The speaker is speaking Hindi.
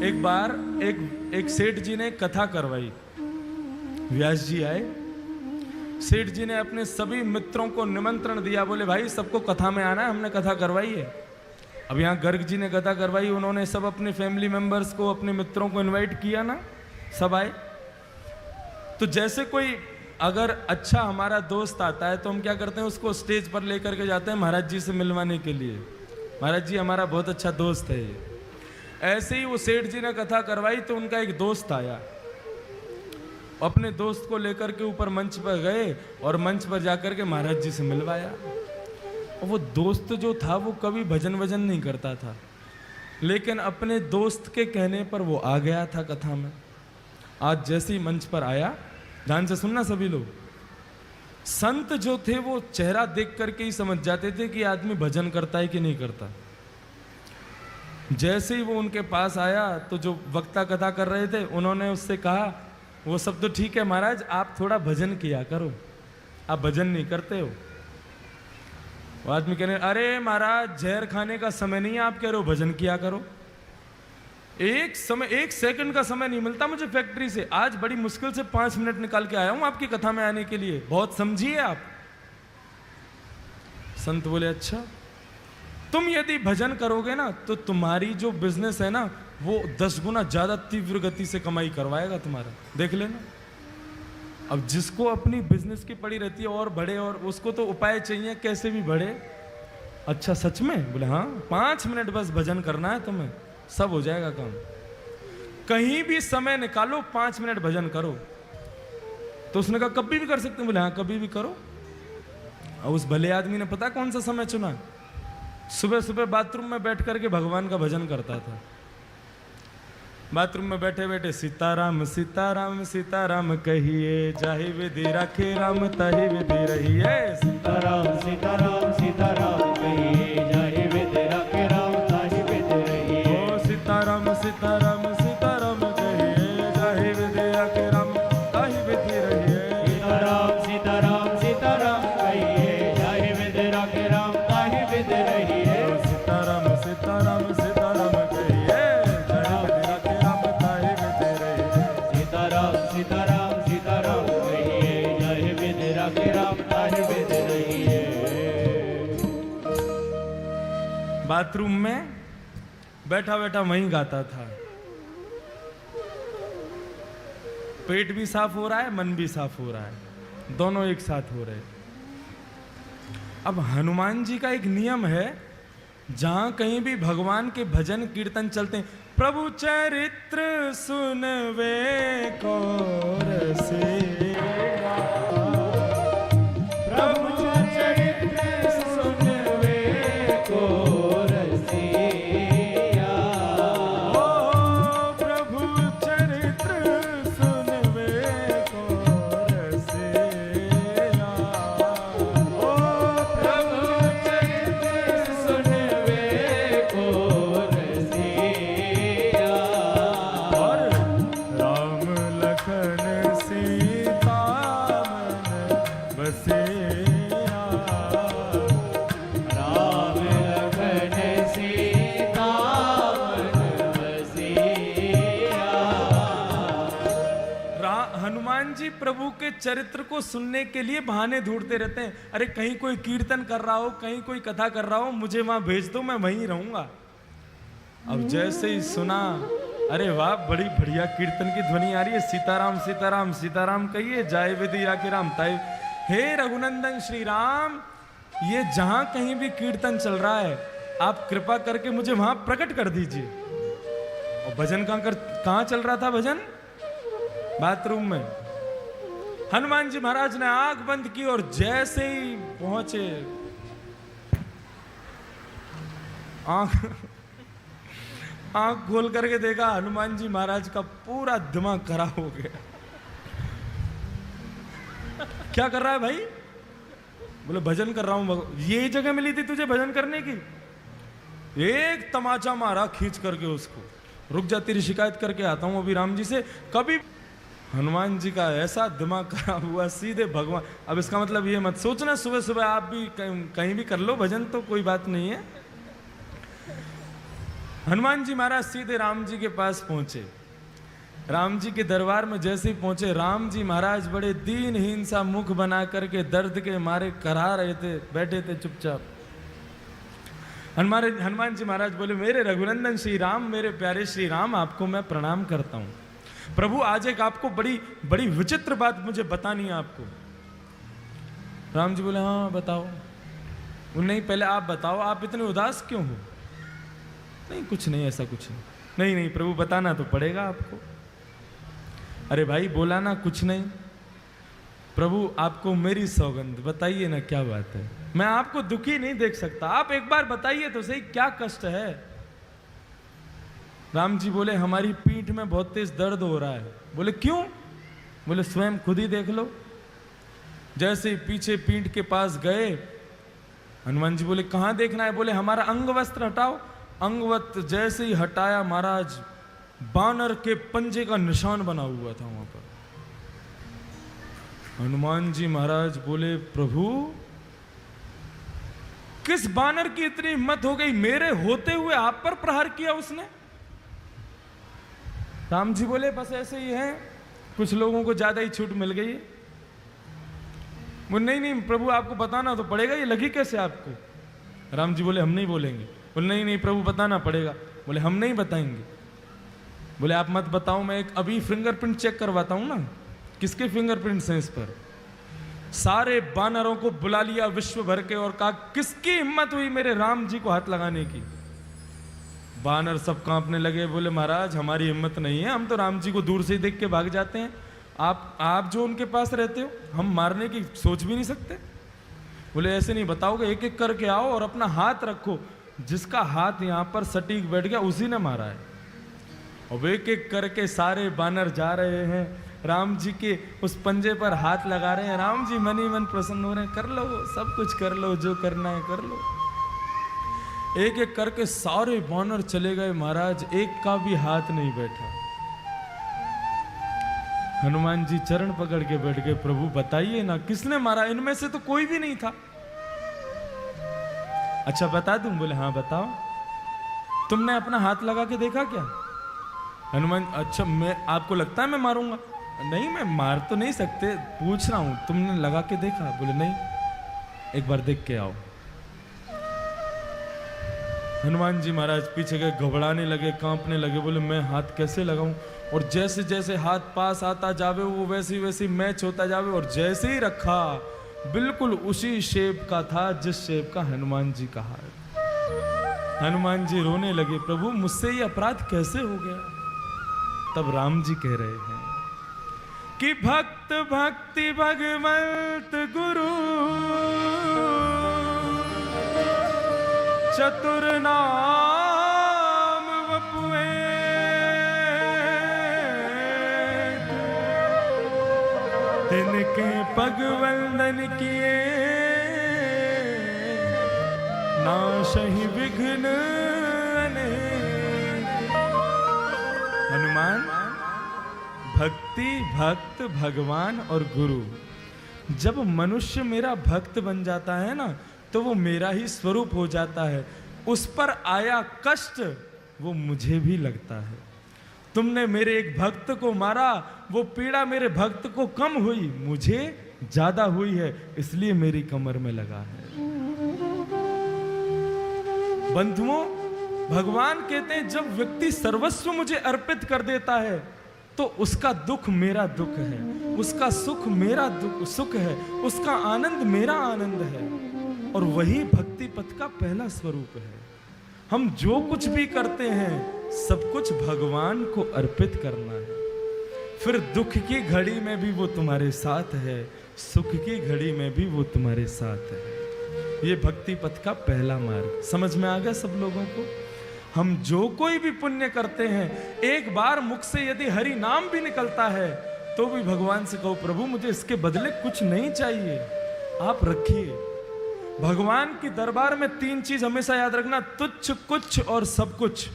एक बार एक सेठ जी ने कथा करवाई। व्यास जी आए, सेठ जी ने अपने सभी मित्रों को निमंत्रण दिया, बोले भाई सबको कथा में आना है, हमने कथा करवाई है। अब यहाँ गर्ग जी ने कथा करवाई, उन्होंने सब अपने फैमिली मेंबर्स को, अपने मित्रों को इनवाइट किया ना, सब आए। तो जैसे कोई अगर अच्छा हमारा दोस्त आता है तो हम क्या करते हैं, उसको स्टेज पर लेकर के जाते हैं महाराज जी से मिलवाने के लिए, महाराज जी हमारा बहुत अच्छा दोस्त है ये। ऐसे ही वो सेठ जी ने कथा करवाई तो उनका एक दोस्त आया, अपने दोस्त को लेकर के ऊपर मंच पर गए और मंच पर जाकर के महाराज जी से मिलवाया। और वो दोस्त जो था वो कभी भजन वजन नहीं करता था, लेकिन अपने दोस्त के कहने पर वो आ गया था कथा में। आज जैसे ही मंच पर आया, ध्यान से सुनना सभी लोग, संत जो थे वो चेहरा देख करके ही समझ जाते थे कि आदमी भजन करता है कि नहीं करता। जैसे ही वो उनके पास आया तो जो वक्ता कथा कर रहे थे उन्होंने उससे कहा, वो सब तो ठीक है महाराज, आप थोड़ा भजन किया करो, आप भजन नहीं करते हो। वो आदमी कहने, अरे महाराज जहर खाने का समय नहीं है, आप कह रहे हो भजन किया करो। एक सेकंड का समय नहीं मिलता मुझे फैक्ट्री से, आज बड़ी मुश्किल से 5 मिनट निकाल के आया हूं आपकी कथा में आने के लिए, बहुत समझिए आप। संत बोले, अच्छा तुम यदि भजन करोगे ना तो तुम्हारी जो बिजनेस है ना वो 10 गुना ज्यादा तीव्र गति से कमाई करवाएगा तुम्हारा, देख लेना। अब जिसको अपनी बिजनेस की पड़ी रहती है और बढ़े, और उसको तो उपाय चाहिए कैसे भी बढ़े। अच्छा सच में? बोले हाँ, 5 मिनट बस भजन करना है तुम्हें, सब हो जाएगा काम। कहीं भी समय निकालो, 5 मिनट भजन करो। तो उसने कहा कभी भी कर सकते हैं? बोले हाँ कभी भी करो। और उस भले आदमी ने पता कौन सा समय चुना? सुबह सुबह बाथरूम में बैठ करके भगवान का भजन करता था। बाथरूम में बैठे बैठे सीताराम सीताराम सीताराम कहिए, जाहि विधि राखे राम ताहि विधि रहिए। सीताराम सीताराम सीताराम कहिए, जाहि विधि राखे राम ताहि विधि रहिए। ओ सीताराम सीताराम सीताराम कहिए, जाहि विधि राखे राम ताहि विधि रहिए। सीताराम सीताराम सीताराम कहिए, जाहि विधि राखे राम ताहि विधि रहिए। सीताराम सीताराम सीताराम कहिए, जाहि विधि राखे राम ताहि विधि रहिए। सीताराम सीताराम सीताराम कहिए, जाहि विधि राखे राम ताहि विधि रहिए। बाथरूम में बैठा बैठा वहीं गाता था। पेट भी साफ हो रहा है, मन भी साफ हो रहा है, दोनों एक साथ हो रहे। अब हनुमान जी का एक नियम है, जहां कहीं भी भगवान के भजन कीर्तन चलते हैं, प्रभु चरित्र सुनवे को रसिया, प्रभु चरित्र सुनवे को रसिया। ओ प्रभु चरित्र सुनवे को रसिया। ओ प्रभु चरित्र सुनवे को रसिया। और राम लखन सीता मन बसिया। राम लखन सीता मन बसिया। हनुमान जी प्रभु के चरित्र को सुनने के लिए बहाने ढूंढते रहते हैं। अरे कहीं कोई कीर्तन कर रहा हो, कहीं कोई कथा कर रहा हो, मुझे वहां भेज दो, मैं वहीं रहूंगा। अब जैसे ही सुना, अरे वाह बड़ी बढ़िया कीर्तन की ध्वनि आ रही है, सीताराम सीताराम सीताराम कहिए, जाय विधि राखे राम ताहि। हे रघुनंदन श्री राम, ये जहां कहीं भी कीर्तन चल रहा है आप कृपा करके मुझे वहां प्रकट कर दीजिए। और भजन कहां चल रहा था? भजन बाथरूम में। हनुमान जी महाराज ने आंख बंद की और जैसे ही पहुंचे, आंख खोल करके देखा, हनुमान जी महाराज का पूरा दिमाग खराब हो गया। क्या कर रहा है भाई? बोले भजन कर रहा हूं। ये जगह मिली थी तुझे भजन करने की? एक तमाचा मारा खींच करके उसको, रुक जा तेरी शिकायत करके आता हूं अभी राम जी से। कभी हनुमान जी का ऐसा दिमाग खराब हुआ, सीधे भगवान। अब इसका मतलब ये मत सोचना सुबह सुबह आप भी कहीं भी कर लो भजन, तो कोई बात नहीं है। हनुमान जी महाराज सीधे राम जी के पास पहुंचे। राम जी के दरबार में जैसे ही पहुंचे, राम जी महाराज बड़े दीनहीन सा मुख बना करके दर्द के मारे करा रहे थे, बैठे थे चुपचाप। हनुमान जी महाराज बोले, मेरे रघुनंदन श्री राम, मेरे प्यारे श्री राम, आपको मैं प्रणाम करता हूं। प्रभु आज एक आपको बड़ी बड़ी विचित्र बात मुझे बतानी है आपको। राम जी बोले, हाँ बताओ। नहीं पहले आप बताओ, आप इतने उदास क्यों हो? नहीं कुछ नहीं, ऐसा कुछ नहीं। नहीं नहीं प्रभु बताना तो पड़ेगा आपको। अरे भाई बोला ना कुछ नहीं। प्रभु आपको मेरी सौगंध, बताइए ना क्या बात है। मैं आपको दुखी नहीं देख सकता, आप एक बार बताइए तो सही क्या कष्ट है। राम जी बोले, हमारी पीठ में बहुत तेज दर्द हो रहा है। बोले क्यों? बोले स्वयं खुद ही देख लो। जैसे ही पीछे पीठ के पास गए, हनुमान जी बोले कहां देखना है? बोले हमारा अंग वस्त्र हटाओ। अंगवत जैसे ही हटाया महाराज, बानर के पंजे का निशान बना हुआ था वहां पर। हनुमान जी महाराज बोले, प्रभु किस बानर की इतनी हिम्मत हो गई, मेरे होते हुए आप पर प्रहार किया उसने? राम जी बोले, बस ऐसे ही है, कुछ लोगों को ज्यादा ही छूट मिल गई है। बोले नहीं नहीं प्रभु आपको बताना तो पड़ेगा, ये लगी कैसे आपको? राम जी बोले, हम नहीं बोलेंगे। बोले नहीं नहीं प्रभु बताना पड़ेगा। बोले हम नहीं बताएंगे। बोले आप मत बताओ, मैं एक अभी फिंगरप्रिंट चेक करवाता हूं ना। किसके फिंगरप्रिंट्स हैं इस पर? सारे बानरों को बुला लिया विश्व भर के और कहा किसकी हिम्मत हुई मेरे राम जी को हाथ लगाने की? बानर सब कांपने लगे। बोले महाराज हमारी हिम्मत नहीं है, हम तो राम जी को दूर से ही देख के भाग जाते हैं। आप जो उनके पास रहते हो, हम मारने की सोच भी नहीं सकते। बोले ऐसे नहीं बताओगे, एक एक करके आओ और अपना हाथ रखो। जिसका हाथ यहां पर सटीक बैठ गया उसी ने मारा है। और एक एक करके सारे बानर जा रहे हैं, राम जी के उस पंजे पर हाथ लगा रहे हैं। राम जी मन ही मन प्रसन्न हो रहे हैं, कर लो सब कुछ कर लो, जो करना है कर लो। एक एक करके सारे बानर चले गए महाराज, एक का भी हाथ नहीं बैठा। हनुमान जी चरण पकड़ के बैठ गए, प्रभु बताइए ना किसने मारा? इनमें से तो कोई भी नहीं था। अच्छा बता दूं? बोले हाँ बताओ। तुमने अपना हाथ लगा के देखा क्या? हनुमान, अच्छा मैं आपको लगता है मैं मारूंगा? नहीं मैं मार तो नहीं सकते, पूछ रहा हूं तुमने लगा के देखा? बोले नहीं, एक बार देख के आओ। हनुमान जी महाराज पीछे गए, घबराने लगे, कांपने लगे। बोले मैं हाथ कैसे लगाऊं? और जैसे जैसे हाथ पास आता जावे वो वैसे वैसे मैच होता जावे। और जैसे ही रखा बिल्कुल उसी शेप का था जिस शेप का हनुमान जी का हाथ। हनुमान जी रोने लगे, प्रभु मुझसे ये अपराध कैसे हो गया? तब राम जी कह रहे हैं कि भक्त भक्ति भगवंत गुरु चतुर नाम वपुए, तिनके पग वंदन किए, नाशहि विघ्न अनेक। हनुमान, भक्ति, भक्त, भगवान और गुरु, जब मनुष्य मेरा भक्त बन जाता है ना तो वो मेरा ही स्वरूप हो जाता है। उस पर आया कष्ट वो मुझे भी लगता है। तुमने मेरे एक भक्त को मारा, वो पीड़ा मेरे भक्त को कम हुई, मुझे ज्यादा हुई है, इसलिए मेरी कमर में लगा है। बंधुओं, भगवान कहते हैं जब व्यक्ति सर्वस्व मुझे अर्पित कर देता है तो उसका दुख मेरा दुख है, उसका सुख मेरा सुख है, उसका आनंद मेरा आनंद है। और वही भक्ति पथ का पहला स्वरूप है। हम जो कुछ भी करते हैं सब कुछ भगवान को अर्पित करना है। फिर दुख की घड़ी में भी वो तुम्हारे साथ है, सुख की घड़ी में भी वो तुम्हारे साथ है। ये भक्ति पथ का पहला मार्ग समझ में आ गया सब लोगों को? हम जो कोई भी पुण्य करते हैं, एक बार मुख से यदि हरि नाम भी निकलता है तो भी भगवान से कहो प्रभु मुझे इसके बदले कुछ नहीं चाहिए, आप रखिए। भगवान की दरबार में तीन चीज हमेशा याद रखना, तुच्छ, कुछ और सब कुछ।